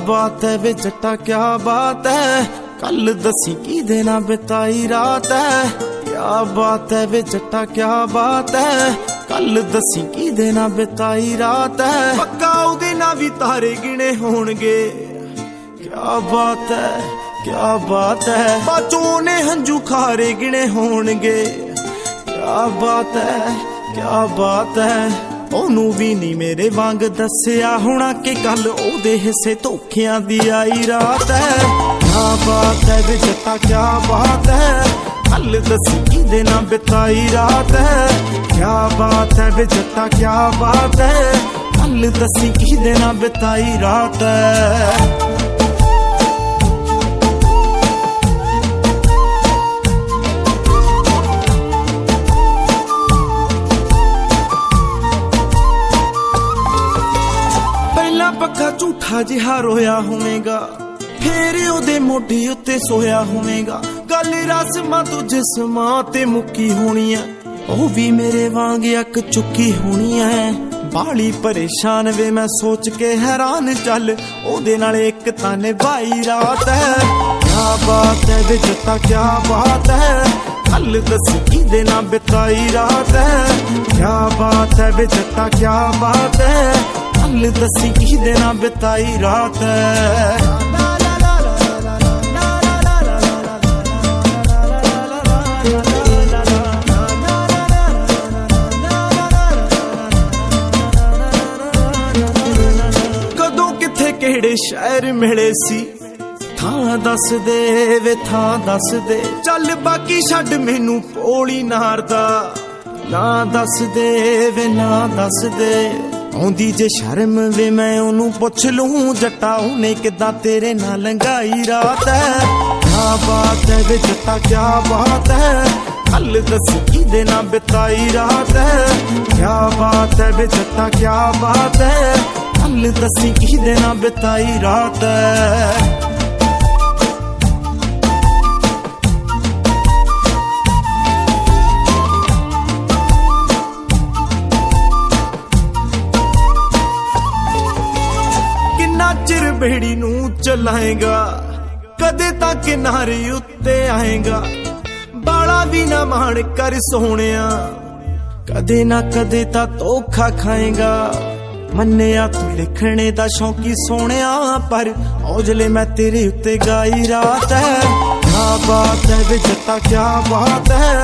बात है वे जट्टा क्या बात है, कल दसी की देना बिताई रात है। क्या बात है वे जट्टा क्या बात है, कल दसी की देना बिताई रात है। पक्का उदे ना भी तारे गिने होणगे, क्या बात है क्या बात है। बाचों ने हंजू खारे गिने होणगे, क्या बात है क्या बात है। ओनू भी नहीं मेरे वांग दसिया होना कि कल ओदे हिस्से धोखियां दी आई रात है। क्या बात है वे जट्टा क्या बात है, कल दसी की देना बिताई रात है। क्या बात है वे जट्टा क्या बात है, कल दसी की देना बिताई रात है। पक्का झूठा जिहा रोया होवेगा, फेर ओदे मोढे उत्ते सोया होवेगा। गल रस्मां तो जिस्मां ते मुक्की होनी है, ओ भी मेरे वांग अक चुकी होनी है। बाली परेशान वे मैं सोच के हैरान, चल ओदे नाल एक तां निभाई रात है। क्या बात है वे जट्टा क्या बात है, कल दसी की देना बिताई रात है। क्या बात है वे जट्टा क्या बात है, कल दसी की देना बिताई रात है। कदों किथे केड़े शहर मिले सी, थां दस दे वे थां दस दे। चल बाकी छड्ड मैनू पोली नारदा, ना दस दे वे ना दस दे। आउंदी जे शर्म वे मैं ओनू पुछ लूं, जट्टा उन्हें किदां तेरे नाल लंघाई रात है। क्या बात है वे जट्टा क्या बात है, कल दसी की देना बिताई रात है। क्या बात है वे जट्टा क्या बात है, कल दसी की देना बिताई रात है। चिर बेड़ी नू चलाएगा, कदे तक किनारे उत्ते आएगा। बाला भी ना मान कर सोनिया, कदे ना कदे ता धोखा खाएगा। मन्निया तू लिखने दा शौकी सोनिया, पर औजले मैं तेरे उत्ते गाई रात है। क्या बात है वे जट्टा क्या बात है,